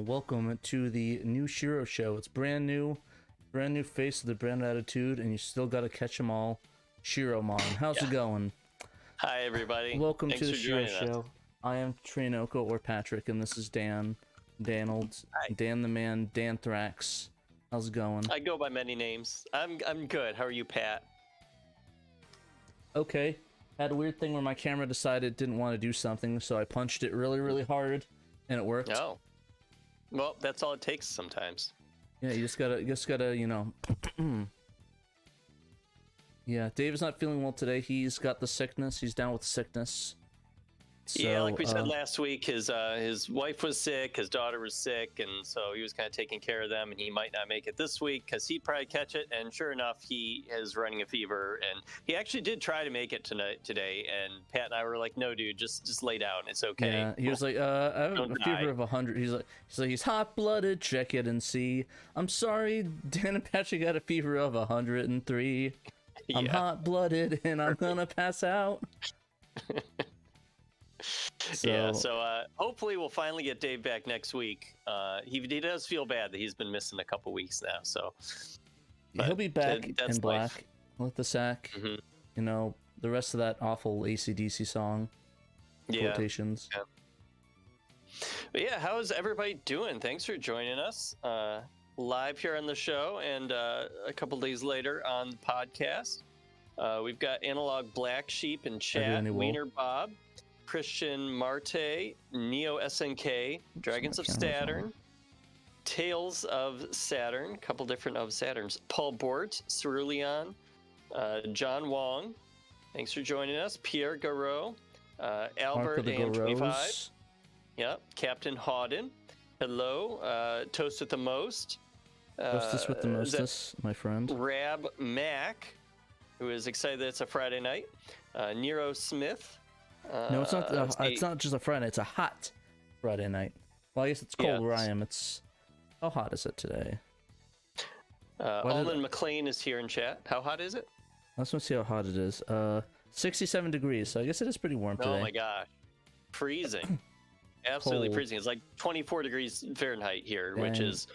Welcome to the new SHIRO show. It's brand new face with a brand new attitude, and you still gotta catch them all. SHIRO-mon, how's it going? Hi everybody. Welcome Thanks to the for SHIRO joining us. show. I am Trinoko or Patrick, and this is Dan. Danald. Hi. Dan the Man, Dan Thrax. How's it going? I go by many names. I'm good. How are you, Pat? Okay. Had a weird thing where my camera decided it didn't want to do something, so I punched it really hard, and it worked. Oh. Well, that's all it takes sometimes. Yeah, you just gotta, you know. Yeah, Dave is not feeling well today. He's got the sickness. He's down with sickness. So, yeah, like we said last week, his wife was sick, his daughter was sick, and so he was kind of taking care of them, and he might not make it this week because he'd probably catch it. And sure enough, he is running a fever, and he actually did try to make it today. And Pat and I were like, "No, dude, just lay down. It's okay." Yeah, he was like, "I have a fever of 100." He's hot-blooded. Check it and see. I'm sorry, Dan and Patrick got a fever of 103. I'm hot-blooded, and I'm gonna pass out. So hopefully we'll finally get Dave back next week. He does feel bad that he's been missing a couple weeks now, so he'll be back in black life. with the sack. Mm-hmm. You know, the rest of that awful AC/DC song. Quotations. Yeah. But yeah, how is everybody doing? Thanks for joining us live here on the show, and a couple days later on the podcast. We've got Analog Black Sheep in chat, Wiener Bob, Christian Marte, Neo SNK, Dragons of Saturn, Tales of Saturn, a couple different of Saturns, Paul Bort, Cerulean, John Wong, thanks for joining us, Pierre Garot, Albert and 25, yep, Captain Hawden, hello, Toast with the Most, Toast with the Mostess, my friend, Rab Mac, who is excited that it's a Friday night, Nero Smith. No, it's not. It's not just a Friday. It's a hot Friday night. Well, I guess it's cold where I am. It's how hot is it today? Alden McLean is here in chat. How hot is it? Let's see how hot it is. 67 degrees. So I guess it is pretty warm today. Oh my gosh, freezing! Absolutely Cold. freezing. It's like 24 degrees Fahrenheit here, which is,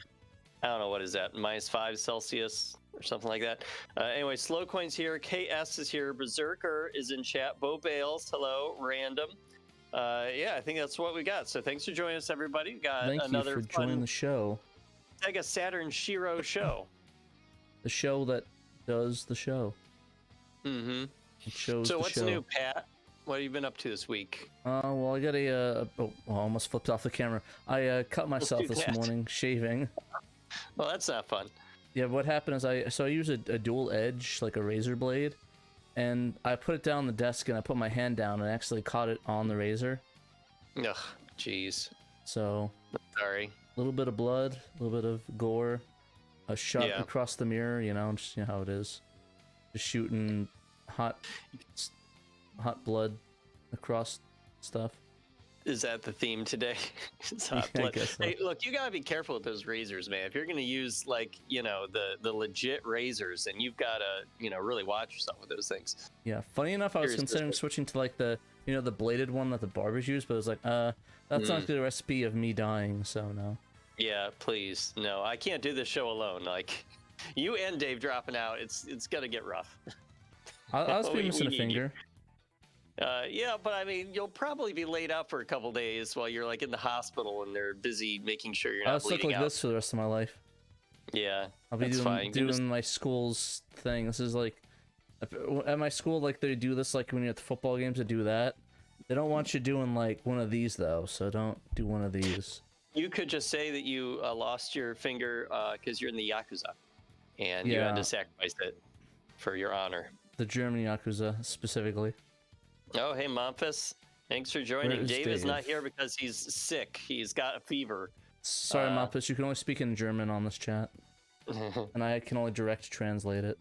I don't know, what is that? -5 Celsius or something like that. Anyway, Slowcoin's here. KS is here. Berserker is in chat. Bo Bales, hello. Random. Yeah, I think that's what we got. So thanks for joining us, everybody. We got another Thank you for joining the show. Sega Saturn SHIRO show. The show that does the show. Mm-hmm. It shows so the what's show. new, Pat? What have you been up to this week? Well, I got I almost flipped off the camera. I cut myself this morning shaving. Well, that's not fun. Yeah, what happened is I use a dual edge, like a razor blade, and I put it down on the desk and I put my hand down and actually caught it on the razor. Ugh, jeez. So, sorry. A little bit of blood, a little bit of gore, a shot across the mirror, you know, just how it is. Just shooting hot blood across stuff. Is that the theme today? It's hot Yeah, blood. I guess so. Hey, look, you gotta be careful with those razors, man. If you're gonna use, like, you know, the legit razors, then you've gotta, you know, really watch yourself with those things. Yeah, funny enough, I was considering switching to like the, you know, the bladed one that the barbers use, but I was like, that's not the recipe of me dying, so no. Yeah, please, no, I can't do this show alone. Like, you and Dave dropping out, it's gonna get rough. I'll just be missing a finger. Yeah, but I mean, you'll probably be laid out for a couple days while you're like in the hospital and they're busy making sure you're not I'll stick like this for the rest of my life. Yeah, I'll be doing my school's thing. This is like at my school, like they do this like when you're at the football games to do that. They don't want you doing like one of these though, so don't do one of these. You could just say that you lost your finger because you're in the Yakuza, and you had to sacrifice it for your honor. The German Yakuza specifically. Oh, hey, Momphis. Thanks for joining. Dave is not here because he's sick. He's got a fever. Sorry, Momphis. You can only speak in German on this chat. And I can only direct translate it.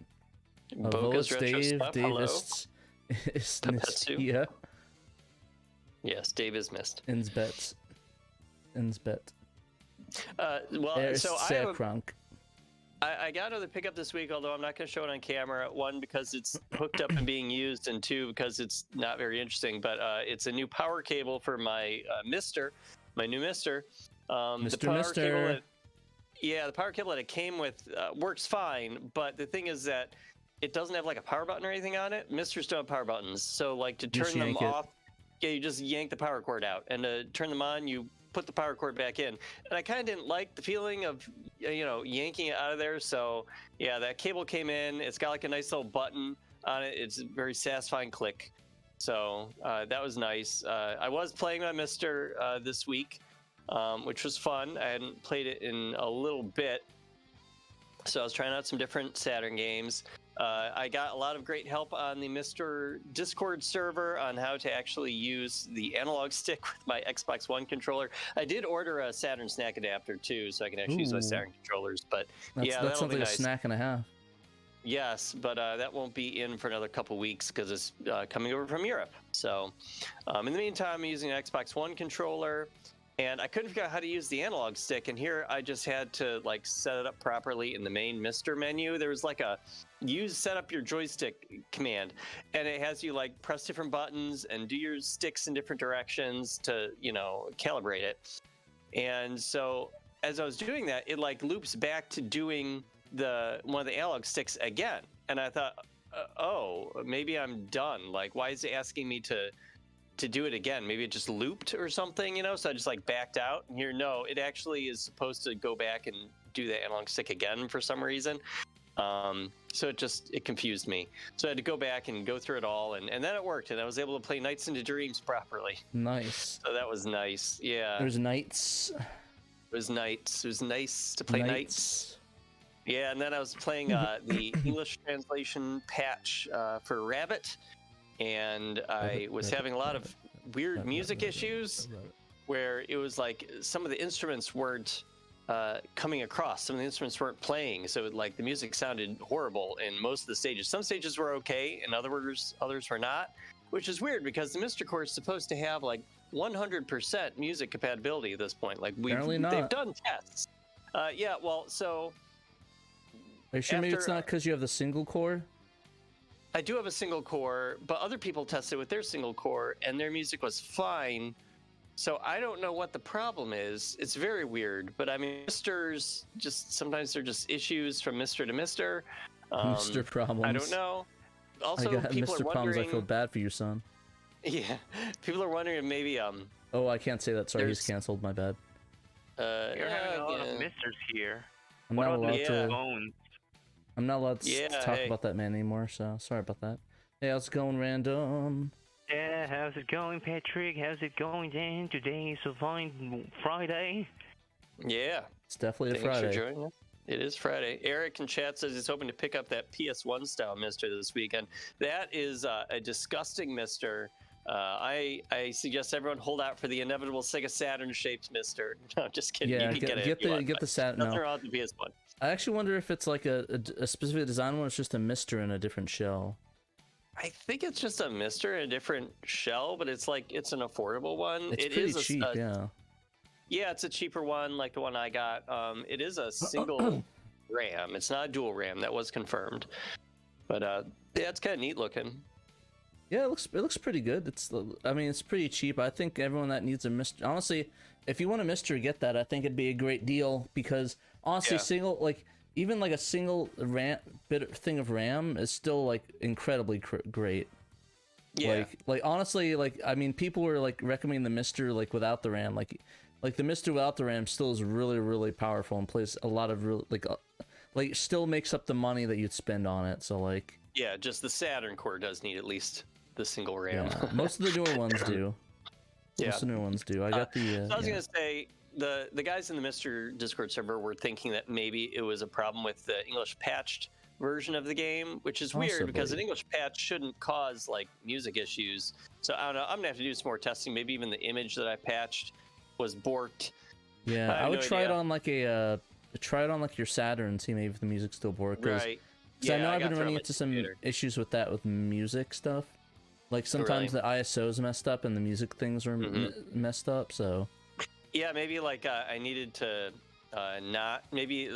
Boca's Retro Stuff, hello. Is missed here. Yes, Dave is missed. Insbet. Well, so I got another pickup this week, although I'm not going to show it on camera. One, because it's hooked up and being used, and two, because it's not very interesting. But it's a new power cable for my Mister, my new Mister. The power cable that, the power cable that it came with works fine, but the thing is that it doesn't have like a power button or anything on it. Misters don't have power buttons, so like to turn them off, you just yank the power cord out, and to turn them on, you put the power cord back in. And I kind of didn't like the feeling of yanking it out of there. So yeah, that cable came in. It's got like a nice little button on it. It's a very satisfying click. So that was nice. I was playing my Mister this week, which was fun. I hadn't played it in a little bit, so I was trying out some different Saturn games. I got a lot of great help on the Mr. Discord server on how to actually use the analog stick with my Xbox One controller. I did order a Saturn snack adapter too, so I can actually use my Saturn controllers. But that's something like a snack and a half. Yes, but that won't be in for another couple weeks because it's coming over from Europe. So in the meantime, I'm using an Xbox One controller. And I couldn't figure out how to use the analog stick, and here I just had to like set it up properly in the main Mister menu. There was like a set up your joystick command, and it has you like press different buttons and do your sticks in different directions to calibrate it. And so as I was doing that, it like loops back to doing one of the analog sticks again, and I thought, oh, maybe I'm done. Like, why is it asking me to do it again? Maybe it just looped or something, so I just like backed out. And here, no, it actually is supposed to go back and do the analog stick again for some reason. So it confused me. So I had to go back and go through it all, and then it worked, and I was able to play Nights into Dreams properly. Nice. So that was nice. Yeah. There's Nights. It was nights. It was nice to play Nights. Yeah, and then I was playing the English translation patch for Rabbit. And I was having a lot of weird music issues where it was like some of the instruments weren't coming across. Some of the instruments weren't playing. So the music sounded horrible in most of the stages. Some stages were okay, and others were not, which is weird because the Mister Core is supposed to have like 100% music compatibility at this point. Like they've done tests. Yeah, well, so... Are you sure maybe it's not because you have the single core? I do have a single core, but other people tested with their single core, and their music was fine. So I don't know what the problem is. It's very weird, but I mean, Misters sometimes they're just issues from Mister to Mister. Mister problems. I don't know. Also, I got people Mister are problems. wondering. I feel bad for you, son. Yeah, people are wondering if maybe Oh, I can't say that. Sorry, he's canceled. My bad. You're having a lot of Misters here. I'm not allowed to. I'm not allowed to talk about that man anymore, so sorry about that. Hey, how's it going, Random? Yeah, how's it going, Patrick? How's it going, Dan? Today's a fine Friday. Yeah. It's definitely a Thanks Friday. For joining us. It is Friday. Eric in chat says he's hoping to pick up that PS1 style Mister this weekend. That is a disgusting Mister. I suggest everyone hold out for the inevitable Sega Saturn shaped Mister. No, just kidding. Yeah, you can get the Saturn. Nothing wrong with the PS1. I actually wonder if it's like a specific design one. It's just a Mister in a different shell. I think it's just a Mister in a different shell, but it's like it's an affordable one. It's pretty cheap, yeah. Yeah, it's a cheaper one, like the one I got. It is a single RAM. It's not a dual RAM. That was confirmed. But yeah, it's kind of neat looking. Yeah, it looks pretty good. It's pretty cheap. I think everyone that needs a Mister, honestly, if you want a Mister, get that. I think it'd be a great deal because honestly, even a single RAM thing of RAM is still like incredibly great. Yeah. Honestly, people were recommending the Mister without the RAM. Like the Mister without the RAM still is really, really powerful and plays a lot of still makes up the money that you'd spend on it. So yeah, just the Saturn core does need at least the single RAM. Yeah, most of the newer ones do. Yeah. Most of the newer ones do. I got the. So I was gonna say the guys in the Mister Discord server were thinking that maybe it was a problem with the English patched version of the game, which is weird because an English patch shouldn't cause music issues. So I don't know. I'm gonna have to do some more testing. Maybe even the image that I patched was borked. Yeah, I would try it on your Saturn and see maybe if the music's still borked. Right. Because I know I've been running into some issues with that with music stuff. Sometimes the ISO's messed up and the music things are messed up. So. Yeah, maybe I needed to not maybe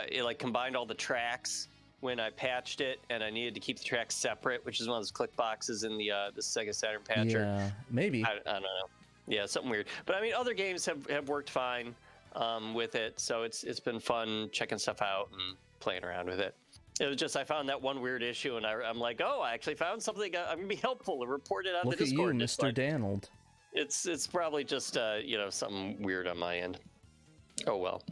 it like combined all the tracks when I patched it, and I needed to keep the tracks separate, which is one of those click boxes in the Sega Saturn patcher. Yeah, maybe. I don't know. Yeah, something weird. But I mean, other games have worked fine with it, so it's been fun checking stuff out and playing around with it. It was just I found that one weird issue, and I'm like, oh, I actually found something. I'm gonna be helpful to report it on Look the Discord. Look at you, Mr. Danold. It's probably just something weird on my end. Oh well.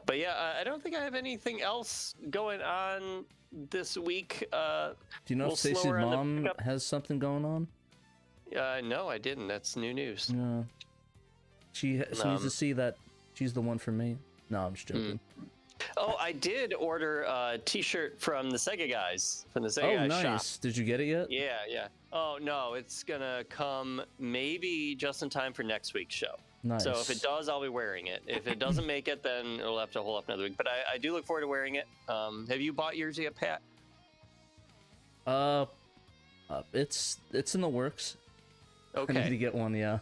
But yeah, I don't think I have anything else going on this week. Do you know if Stacey's mom has something going on? No, I didn't. That's new news. No. She needs to see that she's the one for me. No, I'm just joking. Oh, I did order a T-shirt from the Sega guys, from the Sega guys nice. shop. Did you get it yet? Yeah. Oh no, it's gonna come maybe just in time for next week's show. Nice. So if it does, I'll be wearing it. If it doesn't make it, then it'll have to hold up another week. But I do look forward to wearing it. Have you bought yours yet, Pat? It's in the works. Okay. I need to get one, yeah.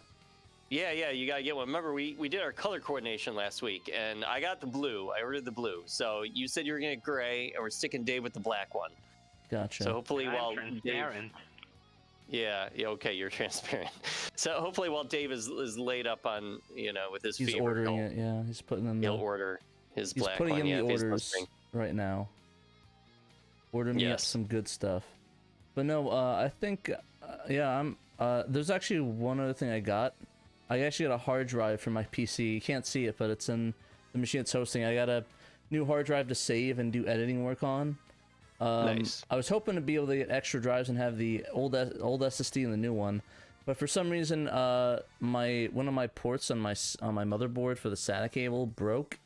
Yeah, you gotta get one. Remember, we did our color coordination last week, and I got the blue. I ordered the blue. So you said you were gonna get gray, and we're sticking Dave with the black one. Gotcha. So hopefully, while transparent. Yeah, okay, you're transparent. So hopefully, while Dave is laid up on with his he's fever, ordering it. Yeah, he's putting them. He'll order his he's black putting one. in the orders right now. Order me up some good stuff. But no, I think I'm. There's actually one other thing I got. I actually got a hard drive for my PC. You can't see it, but it's in the machine it's hosting. I got a new hard drive to save and do editing work on. Nice. I was hoping to be able to get extra drives and have the old SSD and the new one, but for some reason, one of my ports on my motherboard for the SATA cable broke,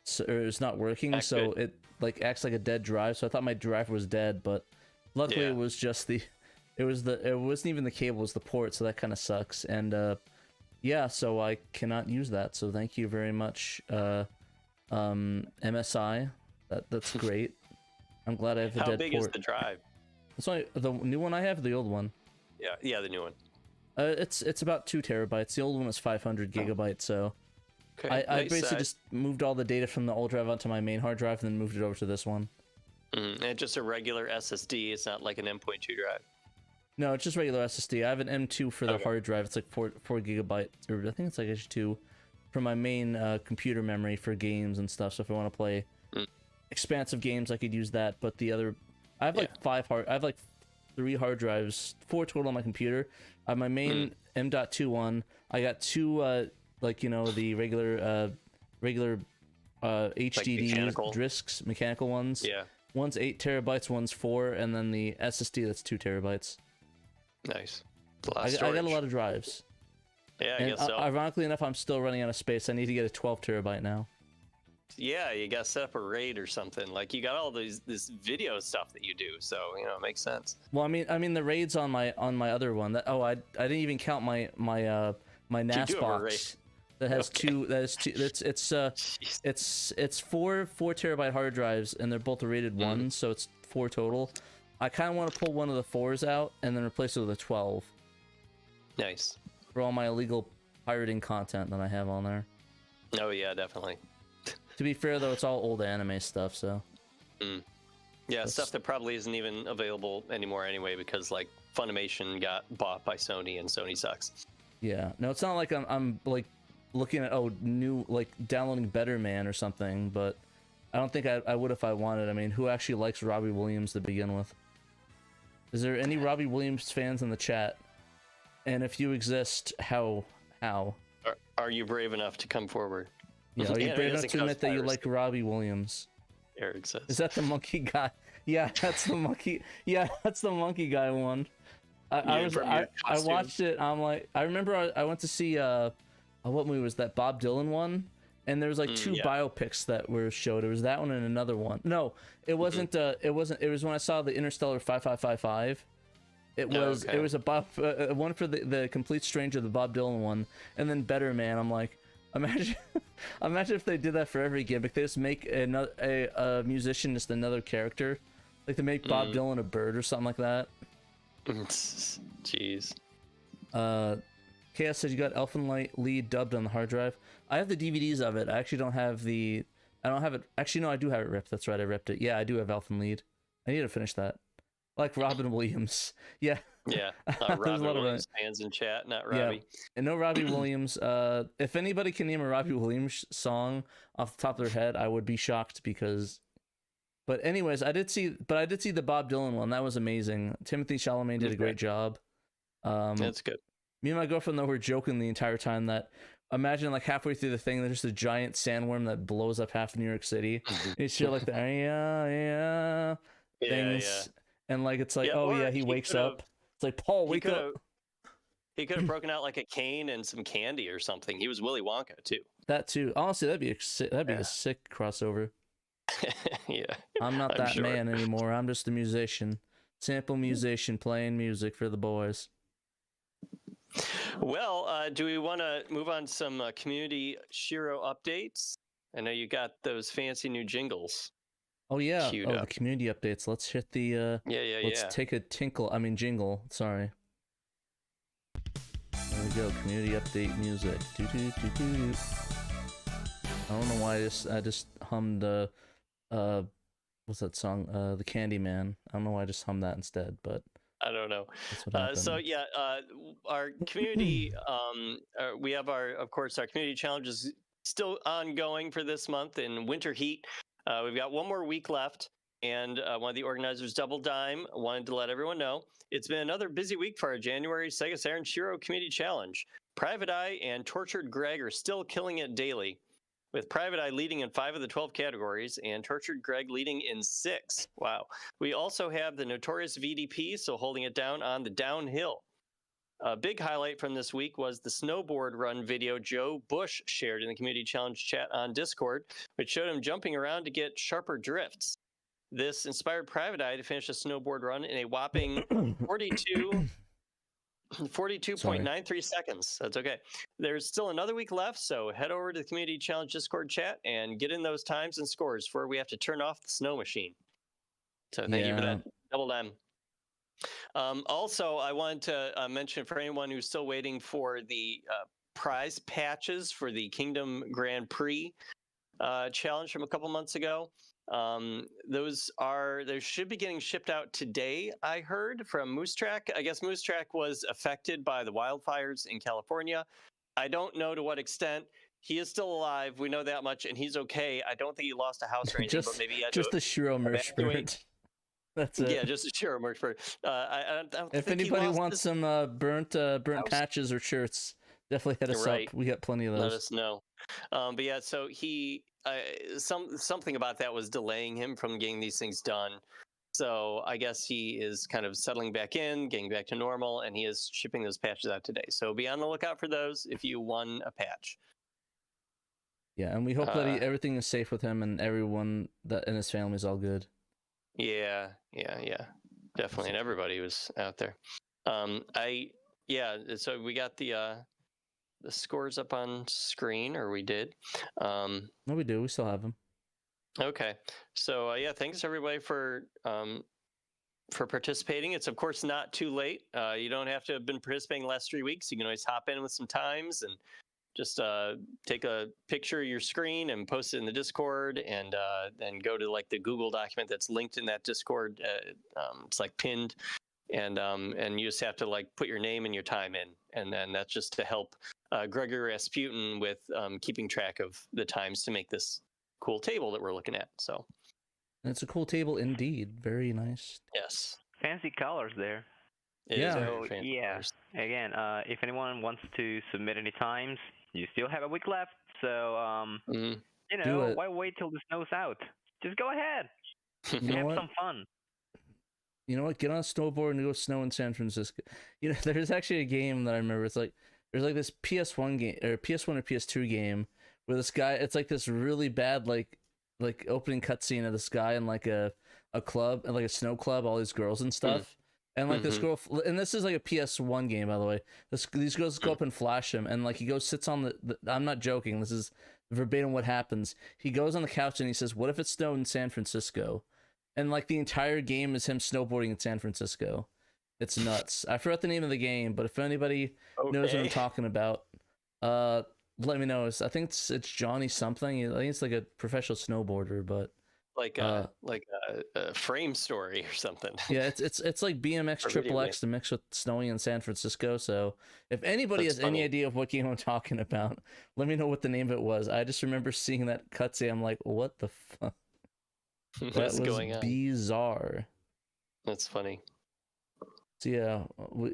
so or it's not working. So it like acts like a dead drive. So I thought my drive was dead, but luckily it was just it wasn't even the cable, it was the port. So that kind of sucks. And yeah, so I cannot use that. So thank you very much, MSI. That's great. I'm glad I have a dead port. How big is the drive? It's only the new one I have, the old one. Yeah, the new one. It's about 2 terabytes. The old one was 500 gigabytes. So okay, I basically just moved all the data from the old drive onto my main hard drive and then moved it over to this one. And just a regular SSD. It's not like an M.2 drive. No, it's just regular SSD. I have an M2 for the hard drive. It's like 4 gigabytes, or I think it's like actually 2 for my main computer memory for games and stuff. So if I want to play expansive games, I could use that. But the other, I have like 3 hard drives, 4 total on my computer. I have my main M.2 one. I got 2 the regular HDD discs, mechanical ones. Yeah. One's 8 terabytes, one's 4, and then the SSD that's 2 terabytes. Nice. I got a lot of drives. Yeah, I guess so. Ironically enough, I'm still running out of space. I need to get a 12 terabyte now. Yeah, you got to set up a RAID or something. Like you got all this video stuff that you do, so it makes sense. Well, I mean the RAIDs on my other one. I didn't even count my NAS box. That has 2. That is 2. It's 4 terabyte hard drives, and they're both rated 1, so it's 4 total. I kind of want to pull one of the 4s out and then replace it with a 12. Nice. For all my illegal pirating content that I have on there. Oh yeah, definitely. To be fair though, it's all old anime stuff, so. Yeah, stuff that probably isn't even available anymore anyway, because like Funimation got bought by Sony and Sony sucks. Yeah, no, it's not like I'm like looking at new like downloading Better Man or something, but I don't think I would if I wanted. I mean, who actually likes Robbie Williams to begin with? Is there any Robbie Williams fans in the chat? And if you exist, how? Are you brave enough to come forward? Yeah, are you brave enough to admit that you like Robbie Williams? Eric says. Is that the monkey guy? Yeah, that's the monkey. Yeah, that's the monkey guy one. I watched it. I'm like, I remember I went to see what movie was that? Bob Dylan one. And there was like 2 biopics that were showed. It was that one and another one. No, it wasn't. It wasn't. It was when I saw the Interstellar 5555. It was. It was a one for the Complete Stranger, the Bob Dylan one, and then Better Man. I'm like, imagine if they did that for every gimmick. They just make a musician just another character, like they make Bob Dylan a bird or something like that. Jeez. Chaos said you got Elfen Light lead dubbed on the hard drive. I have the DVDs of it. I actually don't have the. I don't have it. Actually, no, I do have it ripped. That's right, I ripped it. Yeah, I do have Elfen Lied. I need to finish that. Like Robin Williams. Yeah. Yeah. There's Robin a lot of Williams fans in chat, not Robbie. Yeah. And no Robbie Williams. If anybody can name a Robbie Williams song off the top of their head, I would be shocked because. But anyways, I did see the Bob Dylan one. That was amazing. Timothy Chalamet did a great job. That's good. Me and my girlfriend though were joking the entire time that imagine like halfway through the thing there's just a giant sandworm that blows up half of New York City. It's shit like the things, and like it's like he wakes up. It's like Paul, wake up. He could have broken out like a cane and some candy or something. He was Willy Wonka too. That too. Honestly, that'd be a sick crossover. Yeah. I'm not that man anymore. I'm just a musician, sample musician playing music for the boys. Well, do we want to move on to some community SHIRO updates? I know you got those fancy new jingles. Oh yeah, the community updates. Let's hit the let's take a jingle. Sorry. There we go. Community update music. I don't know why I just hummed what's that song? The Candyman. I don't know why I just hummed that instead, but I don't know. Our community, we have of course, our community challenge is still ongoing for this month in winter heat. We've got one more week left, and one of the organizers, Double Dime, wanted to let everyone know it's been another busy week for our January Sega Saturn SHIRO Community Challenge. Private Eye and Tortured Greg are still killing it daily, with Private Eye leading in 5 of the 12 categories and Tortured Greg leading in 6. Wow. We also have the notorious VDP, so holding it down on the downhill. A big highlight from this week was the snowboard run video Joe Bush shared in the Community Challenge chat on Discord, which showed him jumping around to get sharper drifts. This inspired Private Eye to finish a snowboard run in a whopping 42.93 seconds. That's okay. There's still another week left, so head over to the Community Challenge Discord chat and get in those times and scores before we have to turn off the snow machine. So thank you for that, Double Dime. Also, I wanted to mention for anyone who's still waiting for the prize patches for the Kingdom Grand Prix challenge from a couple months ago. They should be getting shipped out today, I heard, from Moose Track. I guess Moose Track was affected by the wildfires in California. I don't know to what extent. He is still alive. We know that much, and he's okay. I don't think he lost a house or anything, but maybe he had just the SHIRO merch spirit. That's it. Yeah, just a SHIRO merch spirit. I don't if think anybody wants some burnt patches or shirts, definitely hit us up. We got plenty of those. Let us know. But yeah, so he something about that was delaying him from getting these things done. So I guess he is kind of settling back in, getting back to normal, and he is shipping those patches out today. So be on the lookout for those if you won a patch. Yeah, and we hope that everything is safe with him and everyone that and his family is all good. Yeah, definitely, and everybody was out there. So we got the scores up on screen, or we did. No, we do. We still have them. Okay, so thanks everybody for participating. It's of course not too late. You don't have to have been participating the last 3 weeks. You can always hop in with some times and just take a picture of your screen and post it in the Discord, and then go to like the Google document that's linked in that Discord. It's like pinned, and you just have to like put your name and your time in, and then that's just to help Gregory Rasputin with keeping track of the times to make this cool table that we're looking at. So it's a cool table indeed. Very nice. Yes. Fancy colors there. Again, if anyone wants to submit any times, you still have a week left. So why wait till the snow's out? Just go ahead. Have some fun. You know what? Get on a snowboard and go snow in San Francisco. There's actually a game that I remember. It's like there's like this PS1 game or PS1 or PS2 game where this guy. It's like this really bad like opening cutscene of this guy in like a club and like a snow club, all these girls and stuff. And like this girl, and this is like a PS1 game, by the way. These girls go up and flash him, and like he goes, sits on the. I'm not joking. This is verbatim what happens. He goes on the couch and he says, "What if it snowed in San Francisco?" And like the entire game is him snowboarding in San Francisco, It's nuts. I forgot the name of the game, but if anybody knows what I'm talking about, let me know. I think it's Johnny something. I think it's like a professional snowboarder, but like a frame story or something. Yeah, it's like BMX Triple X to mix with snowing in San Francisco. So if anybody has any idea of what game I'm talking about, let me know what the name of it was. I just remember seeing that cutscene. I'm like, what the fuck? What's going on? Bizarre. That's funny. So yeah,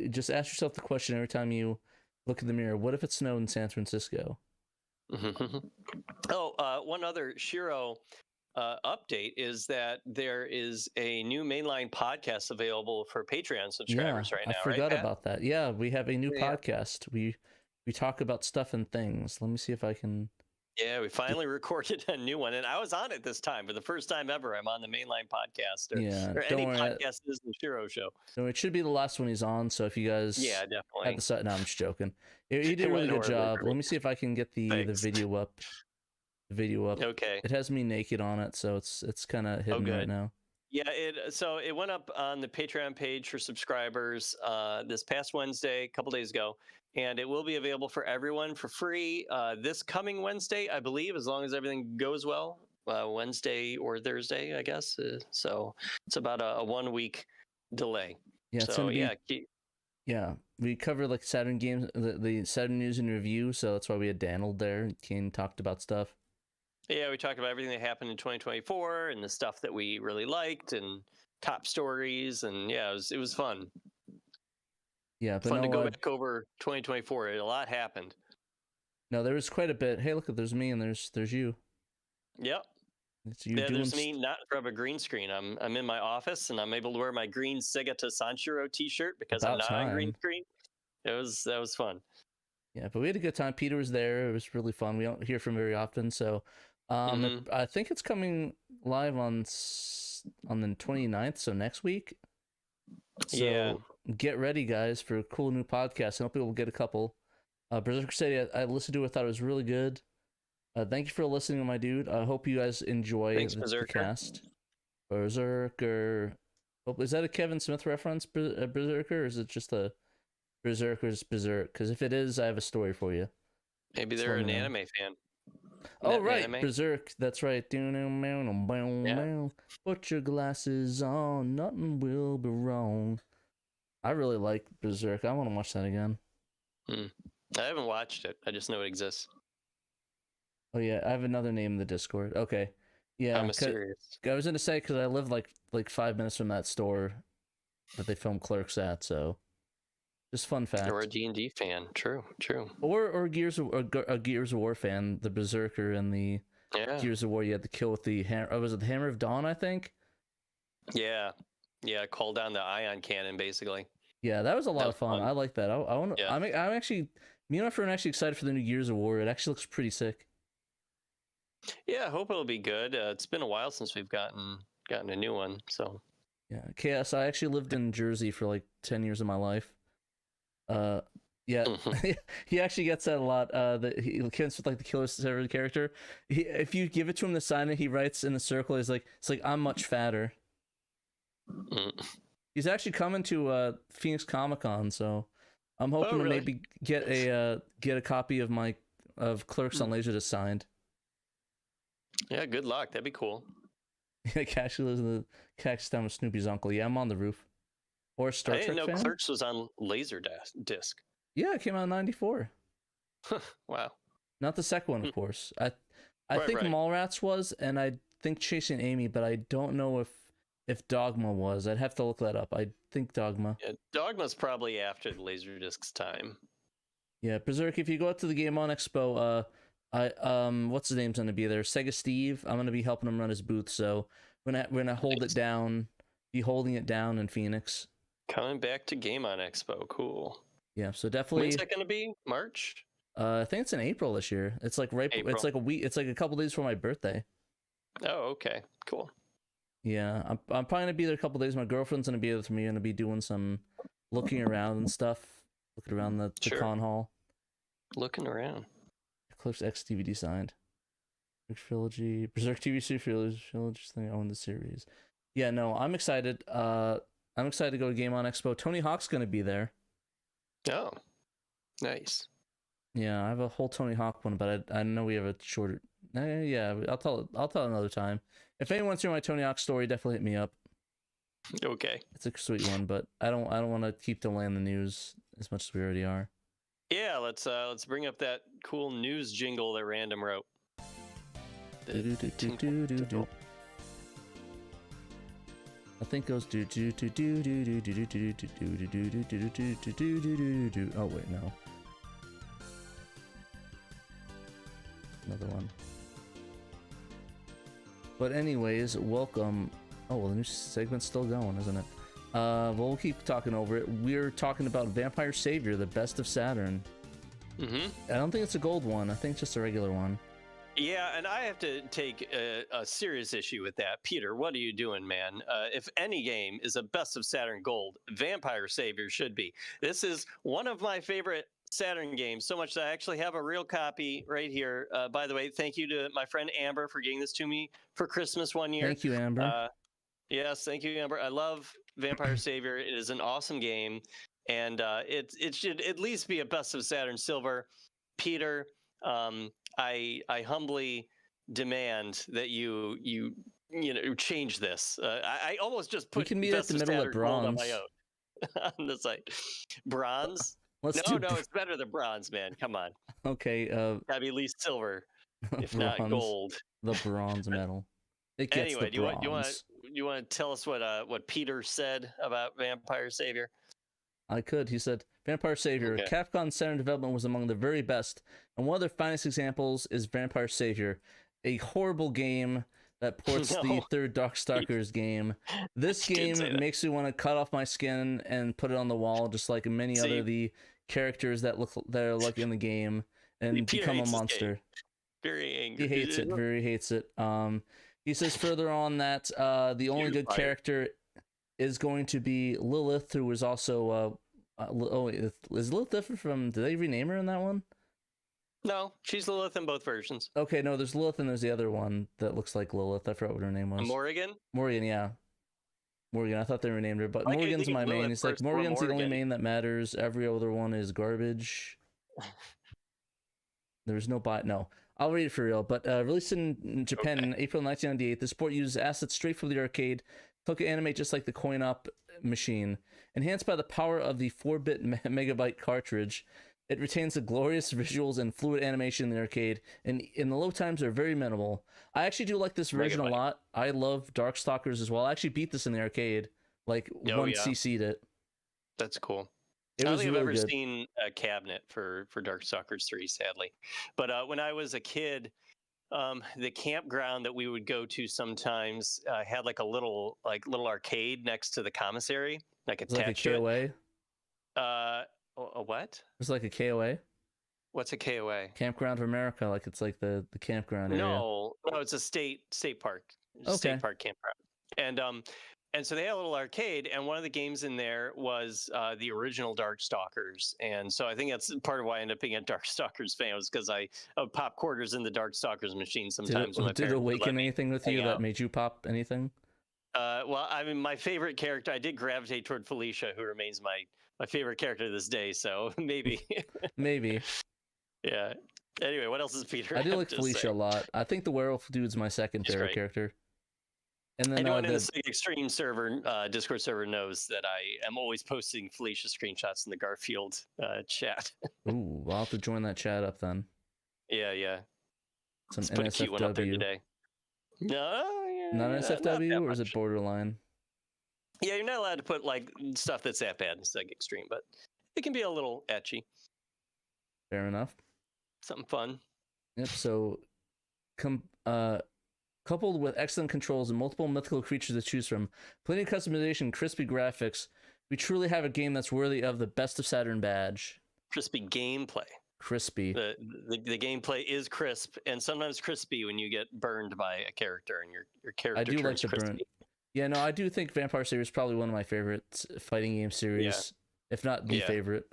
just ask yourself the question every time you look in the mirror: what if it snowed in San Francisco? One other SHIRO update is that there is a new mainline podcast available for Patreon subscribers right now. I forgot about that. Yeah, we have a new podcast. We talk about stuff and things. Let me see if I can. Yeah, we finally recorded a new one, and I was on it this time for the first time ever. I'm on the mainline podcast, or any podcast is the SHIRO show. So it should be the last one he's on. So if you guys, definitely. No, I'm just joking. He did a really good job. Let me see if I can get the video up. Okay. It has me naked on it, so it's kind of hidden right now. Yeah, it went up on the Patreon page for subscribers this past Wednesday, a couple days ago, and it will be available for everyone for free this coming Wednesday, I believe, as long as everything goes well. Wednesday or Thursday, I guess. So it's about a 1 week delay. Yeah. So yeah, we covered like Saturn games, the Saturn news and review, so that's why we had Daniel there. Kane talked about stuff. Yeah, we talked about everything that happened in 2024 and the stuff that we really liked and top stories, and yeah, it was fun. Yeah, but fun to go back over 2024. A lot happened. No, there was quite a bit. Hey, look, there's me and there's you. Yep. There's me not in front of a green screen. I'm in my office and I'm able to wear my green Sega Sanshiro t-shirt because I'm not on green screen. That was fun. Yeah, but we had a good time. Peter was there. It was really fun. We don't hear from him very often, so I think it's coming live on the 29th, so next week. So get ready, guys, for a cool new podcast. I hope we'll get a couple. Berserker City, I listened to it, thought it was really good. Thank you for listening, my dude. I hope you guys enjoy the cast. Berserker. Is that a Kevin Smith reference, Berserker, or is it just a Berserker's Berserk? Because if it is, I have a story for you. Maybe they're an anime fan. Oh, right. Anime? Berserk. That's right. Yeah. Put your glasses on. Nothing will be wrong. I really like Berserk. I want to watch that again. I haven't watched it. I just know it exists. Oh, yeah. I have another name in the Discord. Okay. Yeah. I'm serious. I was going to say, because I live like 5 minutes from that store that they film Clerks at, so... Just fun fact. Or a D&D fan. True. Or Gears of War fan, the Berserker and the Gears of War. You had to kill with the hammer. Oh, was it the Hammer of Dawn, I think? Yeah. Call down the ion cannon, basically. Yeah, that was a lot of fun. I like that. I'm actually, me and my friend are actually excited for the new Gears of War. It actually looks pretty sick. Yeah, I hope it'll be good. It's been a while since we've gotten a new one. So. Yeah, Chaos. I actually lived in Jersey for like 10 years of my life. He actually gets that a lot. He comes with like the Killer Seven character. If you give it to him the sign that he writes in a circle, it's like I'm much fatter. He's actually coming to Phoenix Comic-Con, so I'm hoping to maybe get a copy of Clerks on Laserdisc signed. Yeah, good luck. That'd be cool. Yeah, Cash lives in the Cactus down with Snoopy's uncle. Yeah, I'm on the roof. Or Star Trek. I didn't know Clerks was on Laserdisc. Yeah, it came out in '94. Wow. Not the second one, of course. I think Mallrats was, and I think Chasing Amy, but I don't know if Dogma was. I'd have to look that up. I think Dogma. Yeah, Dogma's probably after the Laserdisc's time. Yeah, Berserk. If you go out to the Game On Expo, what's his name's gonna be there? Sega Steve. I'm gonna be helping him run his booth. So when I hold it down, be holding it down in Phoenix. Coming back to Game On Expo, cool. Yeah, so definitely. When's that gonna be? March? I think it's in April this year. It's like April. It's like a week. It's like a couple days before my birthday. Oh, okay, cool. Yeah, I'm probably gonna be there a couple days. My girlfriend's gonna be there with me. Gonna be doing some looking around and stuff. Looking around the con hall. Looking around. Clerks X DVD signed. Trilogy, Berserk TV series trilogy thing. I own the series. Yeah, no, I'm excited. I'm excited to go to Game On Expo. Tony Hawk's going to be there. Oh, nice. Yeah, I have a whole Tony Hawk one, but I know we have a shorter. Yeah, I'll tell another time. If anyone wants to hear my Tony Hawk story, definitely hit me up. Okay. It's a sweet one, but I don't want to keep delaying the news as much as we already are. Yeah, let's bring up that cool news jingle that Random wrote. I think it goes do do do do do do do do do do do do do do do do. Oh wait, no. Another one. But anyways, welcome. Oh well, the new segment's still going, isn't it? Well, we'll keep talking over it. We're talking about Vampire Savior, the best of Saturn. I don't think it's a gold one. I think it's just a regular one. Yeah, and I have to take a serious issue with that. Peter, what are you doing, man? If any game is a best of Saturn Gold, Vampire Savior should be. This is one of my favorite Saturn games, so much that I actually have a real copy right here. By the way, thank you to my friend Amber for getting this to me for Christmas one year. Thank you, Amber. Yes, thank you, Amber. I love Vampire Savior. It is an awesome game, and it should at least be a best of Saturn Silver. Peter, I humbly demand that you change this. I almost just put we can meet at the middle of bronze on my own on the site. Bronze? No, it's better than bronze, man. Come on. Okay. Gotta be at least silver, if not gold. The bronze medal. It gets anyway, the bronze. you want to tell us what Peter said about Vampire Savior? I could. He said, Vampire Savior, Okay. Capcom Saturn development was among the very best, and one of their finest examples is Vampire Savior, a horrible game that ports the third Darkstalkers game. This game makes me want to cut off my skin and put it on the wall, just like many other the characters that are like in the game, and become a monster. Very angry. He hates it. Very hates it. He says further on that the only good character is going to be Lilith, who was also is Lilith different from? Did they rename her in that one? No, she's Lilith in both versions. Okay, no, there's Lilith and there's the other one that looks like Lilith. I forgot what her name was. Morrigan? Morrigan, yeah. Morrigan, I thought they renamed her, but Morrigan's my main. He's like, Morrigan's the only main that matters. Every other one is garbage. There's no no. I'll read it for real. But released in Japan in April 1998, the sport uses assets straight from the arcade. Took animate just like the coin-op machine. Enhanced by the power of the 4-bit megabyte cartridge, it retains the glorious visuals and fluid animation in the arcade, and in the load times are very minimal. I actually do like this version a lot. I love Darkstalkers as well. I actually beat this in the arcade, like CC'd it. That's cool. I don't think I've ever seen a cabinet for Darkstalkers 3, sadly. But when I was a kid, the campground that we would go to sometimes had like a little arcade next to the commissary, like attached to it. Like a KOA? A what? It's like a KOA. What's a KOA? Campground of America, like it's like the campground area. No, it's a state park. State park campground. And so they had a little arcade, and one of the games in there was the original Darkstalkers. And so I think that's part of why I ended up being a Darkstalkers fan, was because I would pop quarters in the Darkstalkers machine sometimes. Did it awaken anything with you that made you pop anything? Well, I mean, my favorite character, I did gravitate toward Felicia, who remains my favorite character to this day. So maybe. Maybe. Yeah. Anyway, what else is Peter? I do like Felicia a lot. I think the werewolf dude's my second favorite character. And then anyone in the Sega Extreme server, Discord server, knows that I am always posting Felicia screenshots in the Garfield chat. Ooh, I'll have to join that chat up then. Yeah. Some Let's put a cute one up there today. No, not NSFW, or is it borderline? Yeah, you're not allowed to put like stuff that's that bad in Sega Extreme, but it can be a little etchy. Fair enough. Something fun. Yep. So, coupled with excellent controls and multiple mythical creatures to choose from, plenty of customization, crispy graphics, we truly have a game that's worthy of the Best of Saturn badge. Crispy gameplay. Crispy. The gameplay is crisp, and sometimes crispy when you get burned by a character, and your character. I do like the crispy. burn. Yeah, no, I do think Vampire Savior is probably one of my favorite fighting game series, if not the favorite.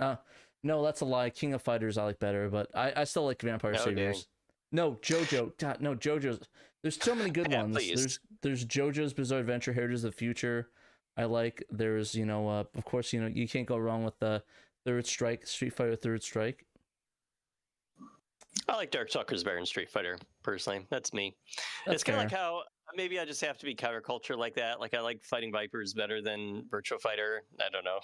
No, that's a lie. King of Fighters I like better, but I still like Vampire Saviors. No, JoJo. God, no, JoJo's. There's so many good ones. Please. There's JoJo's Bizarre Adventure, Heritage of the Future. I like. There's, of course, you can't go wrong with the Third Strike, Street Fighter Third Strike. I like Darkstalkers better than Street Fighter, personally. That's me. That's it's kind of fair. like how maybe I just have to be counterculture like that. Like I like Fighting Vipers better than Virtua Fighter. I don't know.